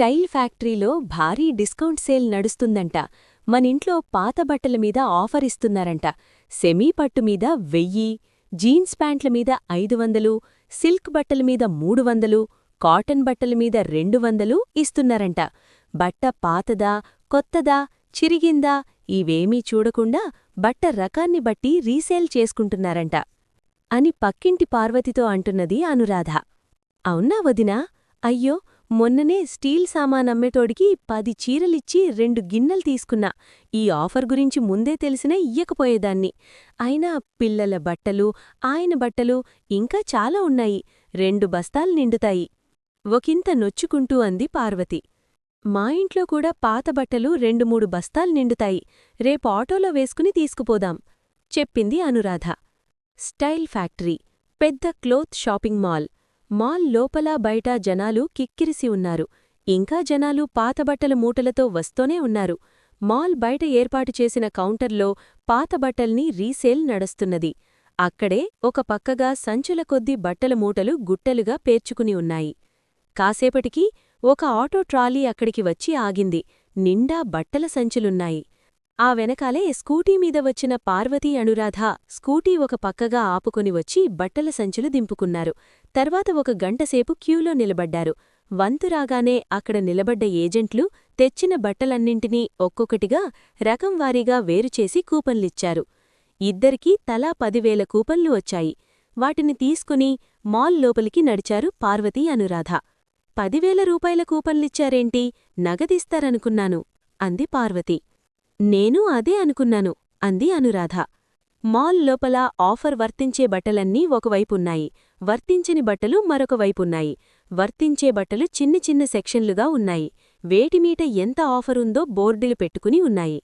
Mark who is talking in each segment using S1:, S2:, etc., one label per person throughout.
S1: Style ఫ్యాక్టరీలో భారీ discount sale నడుస్తుందంట. మనింట్లో పాత బట్టల మీద ఆఫర్ ఇస్తున్నారంట. సెమీ పట్టు మీద 1000, జీన్స్ ప్యాంట్ల మీద 500, సిల్క్ బట్టల మీద 300, కాటన్ బట్టల మీద 200 ఇస్తున్నారంట. బట్ట పాతదా, కొత్తదా, చిరిగిందా ఇవేమీ చూడకుండా బట్ట రకాన్ని బట్టి రీసేల్ చేసుకుంటున్నారంట అని పక్కింటి పార్వతితో అంటున్నది అనురాధ. అవునా వదినా? అయ్యో, మొన్ననే స్టీల్ సామానమ్మేటోడికి 10 చీరలిచ్చి 2 గిన్నెలు తీసుకున్నా. ఈ ఆఫర్ గురించి ముందే తెలిసినా ఇయ్యకపోయేదాన్ని. అయినా పిల్లల బట్టలు, ఆయన బట్టలు ఇంకా చాలా ఉన్నాయి. 2 బస్తాలు నిండుతాయి. ఒకంత నొచ్చుకుంటూ అంది పార్వతి. మా ఇంట్లో కూడా పాత బట్టలు 2-3 బస్తాలు నిండుతాయి. రేపు ఆటోలో వేసుకుని తీసుకుపోదాం చెప్పింది అనురాధ. స్టైల్ ఫ్యాక్టరీ పెద్ద క్లోత్ షాపింగ్ మాల్. మాల్ లోపల బయట జనాలు కిక్కిరిసి ఉన్నారు. ఇంకా జనాలు పాతబట్టల మూటలతో వస్తూనే ఉన్నారు. మాల్ బయట ఏర్పాటు చేసిన కౌంటర్లో పాతబట్టల్ని రీసేల్ నడుస్తున్నది. అక్కడే ఒక పక్కగా సంచుల కొద్దీ బట్టల మూటలు గుట్టలుగా పేర్చుకుని ఉన్నాయి. కాసేపటికి ఒక ఆటో ట్రాలీ అక్కడికి వచ్చి ఆగింది. నిండా బట్టల సంచులున్నాయి. ఆ వెనకాలే స్కూటీ మీద వచ్చిన పార్వతీ, అనురాధ స్కూటీ ఒక పక్కగా ఆపుకొని వచ్చి బట్టల సంచులు దింపుకున్నారు. తర్వాత ఒక గంటసేపు క్యూలో నిలబడ్డారు. వంతురాగానే అక్కడ నిలబడ్డ ఏజెంట్లు తెచ్చిన బట్టలన్నింటినీ ఒక్కొక్కటిగా రకంవారీగా వేరుచేసి కూపన్లిచ్చారు. ఇద్దరికీ తలా 10,000 కూపన్లు వచ్చాయి. వాటిని తీసుకుని మాల్ లోపలికి నడిచారు పార్వతీ, అనురాధ. 10,000 రూపాయల కూపన్లిచ్చారేంటి? నగదిస్తారనుకున్నాను అంది పార్వతి. నేనూ అదే అనుకున్నాను అంది అనురాధ. మాల్ లోపల ఆఫర్ వర్తించే బట్టలన్నీ ఒకవైపున్నాయి. వర్తించని బట్టలు మరొకవైపున్నాయి. వర్తించే బట్టలు చిన్న చిన్న సెక్షన్లుగా ఉన్నాయి. వేటిమీట ఎంత ఆఫరుందో బోర్డులు పెట్టుకుని ఉన్నాయి.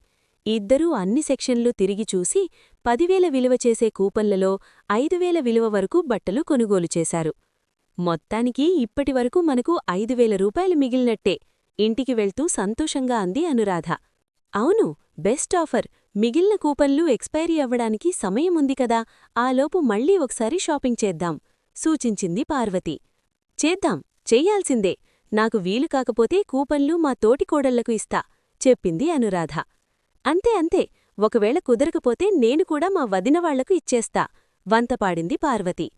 S1: ఇద్దరూ అన్ని సెక్షన్లు తిరిగి చూసి 10,000 విలువ చేసే కూపన్లలో 5,000 విలువ వరకు బట్టలు కొనుగోలు చేశారు. మొత్తానికి ఇప్పటివరకు మనకు 5,000 రూపాయలు మిగిలినట్టే ఇంటికి వెళ్తూ సంతోషంగా అంది అనురాధ. అవును, బెస్ట్ ఆఫర్. మిగిలిన కూపన్లు ఎక్స్పైరీ అవ్వడానికి సమయముంది కదా, ఆలోపు మళ్లీ ఒకసారి షాపింగ్ చేద్దాం సూచించింది పార్వతి. చేద్దాం, చెయ్యాల్సిందే. నాకు వీలు కాకపోతే కూపన్లు మా తోటికోడళ్లకు ఇస్తా చెప్పింది అనురాధ. అంతే అంతే, ఒకవేళ కుదరకపోతే నేను కూడా మా వదినవాళ్లకు ఇచ్చేస్తా వంతపాడింది పార్వతి.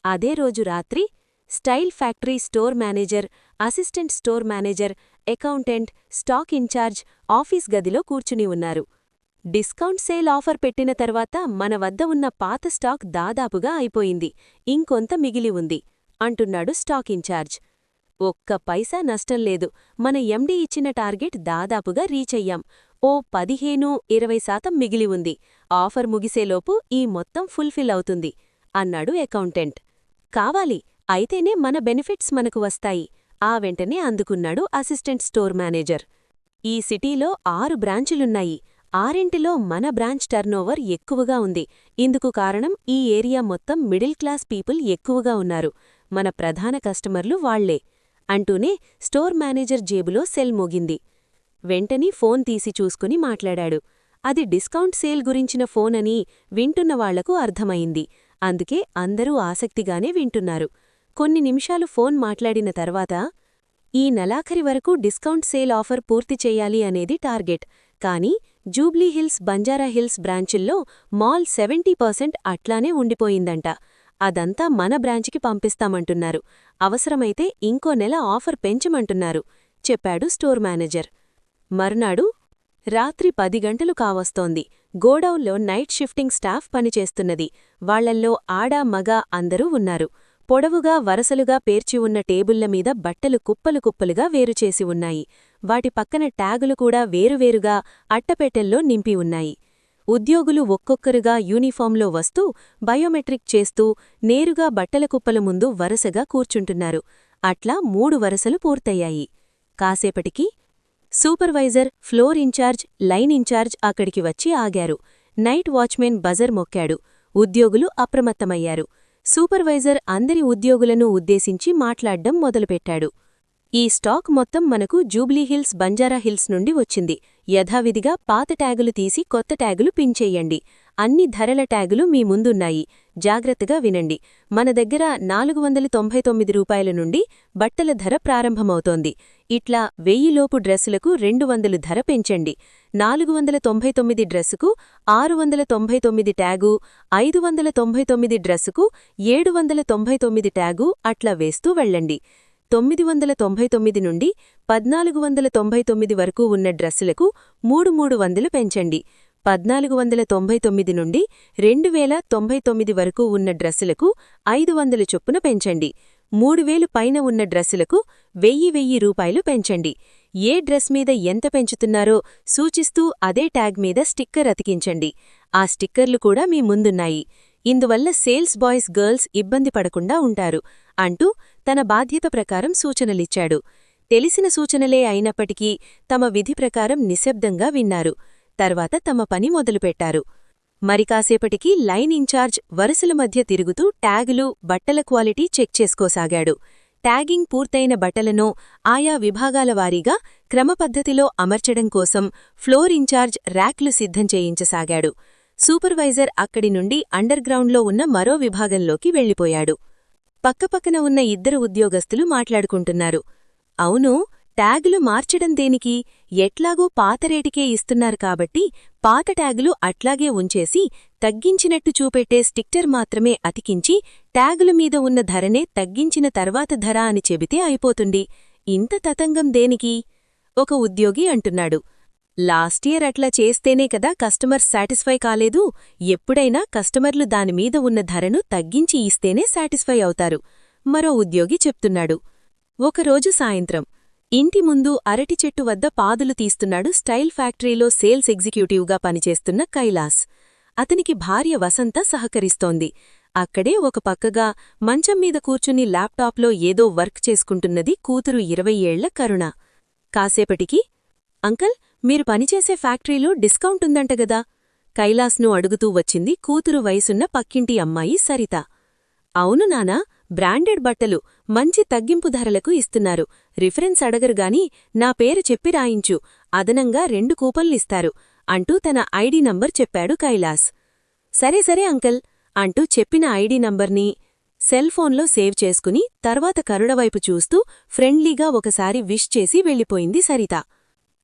S1: అదే రోజు రాత్రి style factory store manager, assistant store manager, accountant, stock incharge office గదిలో కూర్చుని ఉన్నారు. డిస్కౌంట్ సేల్ ఆఫర్ పెట్టిన తర్వాత మన వద్ద ఉన్న పాత స్టాక్ దాదాపుగా అయిపోయింది. ఇంకొంత మిగిలి ఉంది అంటున్నాడు స్టాక్ ఇన్ఛార్జ్. ఒక్క పైసా నష్టం లేదు. మన ఎండీ ఇచ్చిన టార్గెట్ దాదాపుగా రీచ్ అయ్యాం. ఓ 15-20% మిగిలి ఉంది. ఆఫర్ ముగిసేలోపు ఈ మొత్తం ఫుల్ఫిల్ అవుతుంది అన్నాడు అకౌంటెంట్. కావాలి, అయితేనే మన బెనిఫిట్స్ మనకు వస్తాయి ఆ వెంటనే అందుకున్నాడు అసిస్టెంట్ స్టోర్ మేనేజర్. ఈ సిటీలో 6 బ్రాంచులున్నాయి. 6ంటిలో మన బ్రాంచ్ టర్నోవర్ ఎక్కువగా ఉంది. ఇందుకు కారణం ఈ ఏరియా మొత్తం మిడిల్ క్లాస్ పీపుల్ ఎక్కువగా ఉన్నారు. మన ప్రధాన కస్టమర్లు వాళ్లే అంటూనే స్టోర్ మేనేజర్ జేబులో సెల్ మోగింది. వెంటనే ఫోన్ తీసి చూసుకుని మాట్లాడాడు. అది డిస్కౌంట్ సేల్ గురించిన ఫోన్ అని వింటున్నవాళ్లకు అర్థమైంది. అందుకే అందరూ ఆసక్తిగానే వింటున్నారు. కొన్ని నిమిషాలు ఫోన్ మాట్లాడిన తర్వాత, ఈ నెలాఖరి వరకు డిస్కౌంట్ సేల్ ఆఫర్ పూర్తి చెయ్యాలి అనేది టార్గెట్. కానీ జూబ్లీహిల్స్, బంజారాహిల్స్ బ్రాంచుల్లో మాల్ 70% అట్లానే ఉండిపోయిందంట. అదంతా మన బ్రాంచ్కి పంపిస్తామంటున్నారు. అవసరమైతే ఇంకో నెల ఆఫర్ పెంచమంటున్నారు చెప్పాడు స్టోర్ మేనేజర్. మర్నాడు రాత్రి 10 గంటలు కావస్తోంది. గోడౌన్లో నైట్ షిఫ్టింగ్ స్టాఫ్ పనిచేస్తున్నది. వాళ్లల్లో ఆడా మగా అందరూ ఉన్నారు. పొడవుగా వరసలుగా పేర్చి ఉన్న టేబుళ్ల మీద బట్టలు కుప్పలు కుప్పలుగా వేరుచేసి ఉన్నాయి. వాటి పక్కన ట్యాగులు కూడా వేరువేరుగా అట్టపెట్టెల్లో నింపి ఉన్నాయి. ఉద్యోగులు ఒక్కొక్కరుగా యూనిఫాంలో వస్తూ బయోమెట్రిక్ చేస్తూ నేరుగా బట్టల కుప్పల ముందు వరసగా కూర్చుంటున్నారు. అట్లా 3 వరసలు పూర్తయ్యాయి. కాసేపటికి supervisor, floor in charge, line in charge అక్కడికి వచ్చి ఆగారు. నైట్ వాచ్మెన్ బజర్ మొక్కాడు. ఉద్యోగులు అప్రమత్తమయ్యారు. సూపర్వైజర్ అందరి ఉద్యోగులను ఉద్దేశించి మాట్లాడ్డం మొదలుపెట్టాడు. ఈ స్టాక్ మొత్తం మనకు జూబ్లీహిల్స్ బంజారాహిల్స్ నుండి వచ్చింది. యథావిధిగా పాత ట్యాగులు తీసి కొత్త ట్యాగులు పిన్ చెయ్యండి. అన్ని ధరల ట్యాగులు మీ ముందున్నాయి. జాగ్రత్తగా వినండి. మన దగ్గర 499 రూపాయల నుండి బట్టల ధర ప్రారంభమవుతోంది. ఇట్లా 1000 లోపు డ్రెస్సులకు 200 ధర పెంచండి. 499 డ్రెస్సుకు 699 ట్యాగు, 599 డ్రెస్సుకు 799 ట్యాగు అట్లా వేస్తూ వెళ్ళండి. 999 నుండి 1499 వరకు ఉన్న డ్రెస్సులకు 300 పెంచండి. 1499 నుండి 2099 వరకు ఉన్న డ్రెస్సులకు 500 చొప్పున పెంచండి. 3000 పైన ఉన్న డ్రెస్సులకు 1000 రూపాయలు పెంచండి. ఏ డ్రెస్ మీద ఎంత పెంచుతున్నారో సూచిస్తూ అదే ట్యాగ్ మీద స్టిక్కర్ అతికించండి. ఆ స్టిక్కర్లు కూడా మీ ముందున్నాయి. ఇందువల్ల సేల్స్ బాయ్స్ గర్ల్స్ ఇబ్బంది పడకుండా ఉంటారు అంటూ తన బాధ్యత ప్రకారం సూచనలిచ్చాడు. తెలిసిన సూచనలే అయినప్పటికీ తమ విధి ప్రకారం నిశ్శబ్దంగా విన్నారు. తర్వాత తమ పని మొదలుపెట్టారు. మరికాసేపటికి లైన్ ఇన్ఛార్జ్ వరుసల మధ్య తిరుగుతూ ట్యాగులు, బట్టల క్వాలిటీ చెక్ చేసుకోసాగాడు. ట్యాగింగ్ పూర్తయిన బట్టలను ఆయా విభాగాల వారీగా క్రమపద్ధతిలో అమర్చడం కోసం ఫ్లోర్ ఇన్ఛార్జ్ ర్యాక్లు సిద్ధం చేయించసాగాడు. సూపర్వైజర్ అక్కడి నుండి అండర్గ్రౌండ్లో ఉన్న మరో విభాగంలోకి వెళ్ళిపోయాడు. పక్కపక్కన ఉన్న ఇద్దరు ఉద్యోగస్తులు మాట్లాడుకుంటున్నారు. అవును, ట్యాగులు మార్చడం దేనికి? ఎట్లాగూ పాత రేటుకే ఇస్తున్నారు కాబట్టి పాత ట్యాగులు అట్లాగే ఉంచేసి తగ్గించినట్టు చూపెట్టే స్టిక్కర్ మాత్రమే అతికించి ట్యాగుల మీద ఉన్న ధరనే తగ్గించిన తర్వాత ధర అని చెబితే అయిపోతుంది. ఇంత తతంగం దేనికి? ఒక ఉద్యోగి అంటున్నాడు. లాస్ట్ ఇయర్ అట్లా చేస్తేనే కదా కస్టమర్ సాటిస్ఫై కాలేదు. ఎప్పుడైనా కస్టమర్లు దానిమీద ఉన్న ధరను తగ్గించి ఇస్తేనే సాటిస్ఫై అవుతారు. మరో ఉద్యోగి చెప్తున్నాడు. ఒకరోజు సాయంత్రం ఇంటి ముందు అరటి చెట్టు వద్ద పాదులు తీస్తున్నాడు స్టైల్ ఫ్యాక్టరీలో సేల్స్ ఎగ్జిక్యూటివ్గా పనిచేస్తున్న కైలాస్. అతనికి భార్య వసంత సహకరిస్తోంది. అక్కడే ఒక పక్కగా మంచం మీద కూర్చుని ల్యాప్టాప్లో ఏదో వర్క్ చేసుకుంటున్నది కూతురు 20 ఏళ్ల కరుణ. కాసేపటికి, అంకల్, మీరు పనిచేసే ఫ్యాక్టరీలో డిస్కౌంట్ ఉందంటగదా? కైలాస్ను అడుగుతూ వచ్చింది కూతురు వయసున్న పక్కింటి అమ్మాయి సరిత. అవును నానా, బ్రాండెడ్ బట్టలు మంచి తగ్గింపు ధరలకు ఇస్తున్నారు. రిఫరెన్స్ అడగరుగాని నా పేరు చెప్పి రాయించు, అదనంగా 2 కూపన్లిస్తారు అంటూ తన ఐడి నంబర్ చెప్పాడు కైలాస్. సరే సరే అంకల్ అంటూ చెప్పిన ఐడి నంబర్ని సెల్ఫోన్లో సేవ్ చేసుకుని తర్వాత కరుణవైపు చూస్తూ ఫ్రెండ్లీగా ఒకసారి విష్ చేసి వెళ్ళిపోయింది సరిత.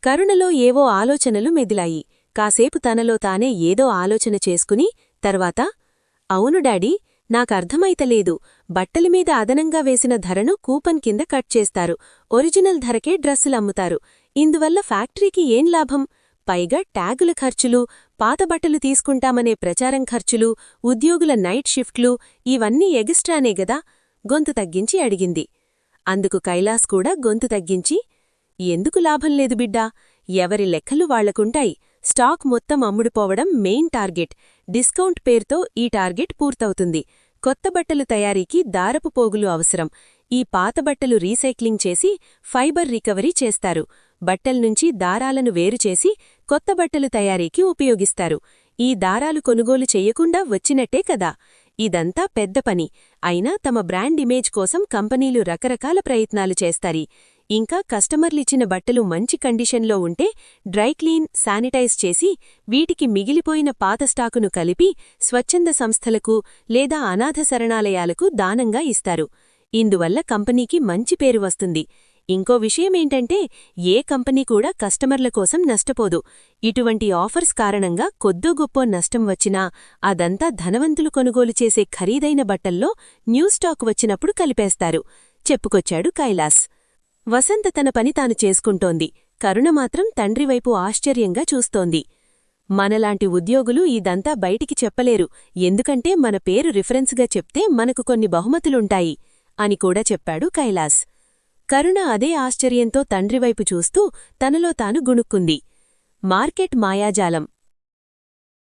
S1: కరుణలో ఏవో ఆలోచనలు మెదిలాయి. కాసేపు తనలో తానే ఏదో ఆలోచన చేసుకుని తర్వాత, అవును డాడీ, నాకర్థమైతలేదు. బట్టలమీద అదనంగా వేసిన ధరను కూపన్ కింద కట్ చేస్తారు. ఒరిజినల్ ధరకే డ్రస్సులమ్ముతారు. ఇందువల్ల ఫ్యాక్టరీకి ఏం లాభం? పైగా ట్యాగుల ఖర్చులు, పాత బట్టలు తీసుకుంటామనే ప్రచారం ఖర్చులు, ఉద్యోగుల నైట్ షిఫ్ట్లు ఇవన్నీ ఎగిస్ట్రానే గదా? గొంతు తగ్గించి అడిగింది. అందుకు కైలాస్ కూడా గొంతు తగ్గించి, ఎందుకు లాభం లేదు బిడ్డా, ఎవరి లెక్కలు వాళ్లకుంటాయి. స్టాక్ మొత్తం అమ్ముడుపోవడం మెయిన్ టార్గెట్. డిస్కౌంట్ పేరుతో ఈ టార్గెట్ పూర్తవుతుంది. కొత్త బట్టలు తయారీకి దారపు పోగులు అవసరం. ఈ పాత బట్టలు రీసైక్లింగ్ చేసి ఫైబర్ రికవరీ చేస్తారు. బట్టల్నుంచి దారాలను వేరుచేసి కొత్త బట్టలు తయారీకి ఉపయోగిస్తారు. ఈ దారాలు కొనుగోలు చెయ్యకుండా వచ్చినట్టే కదా. ఇదంతా పెద్ద పని. అయినా తమ బ్రాండ్ ఇమేజ్ కోసం కంపెనీలు రకరకాల ప్రయత్నాలు చేస్తాయి. ఇంకా కస్టమర్లిచ్చిన బట్టలు మంచి కండిషన్లో ఉంటే డ్రైక్లీన్, శానిటైజ్ చేసి వీటికి మిగిలిపోయిన పాత స్టాకును కలిపి స్వచ్ఛంద సంస్థలకు లేదా అనాథ శరణాలయాలకు దానంగా ఇస్తారు. ఇందువల్ల కంపెనీకి మంచి పేరు వస్తుంది. ఇంకో విషయమేంటంటే ఏ కంపెనీ కూడా కస్టమర్ల కోసం నష్టపోదు. ఇటువంటి ఆఫర్స్ కారణంగా కొద్దో గొప్పో నష్టం వచ్చినా అదంతా ధనవంతులు కొనుగోలు చేసే ఖరీదైన బట్టల్లో న్యూ స్టాక్ వచ్చినప్పుడు కలిపేస్తారు చెప్పుకొచ్చాడు కైలాస్. వసంత తన పని తాను చేసుకుంటోంది. కరుణ మాత్రం తండ్రివైపు ఆశ్చర్యంగా చూస్తోంది. మనలాంటి ఉద్యోగులు ఇదంతా బయటికి చెప్పలేరు, ఎందుకంటే మన పేరు రిఫరెన్స్గా చెప్తే మనకు కొన్ని బహుమతులుంటాయి అని కూడా చెప్పాడు కైలాస్. కరుణ అదే ఆశ్చర్యంతో తండ్రివైపు చూస్తూ తనలో తాను గుణుక్కుంది. మార్కెట్ మాయాజాలం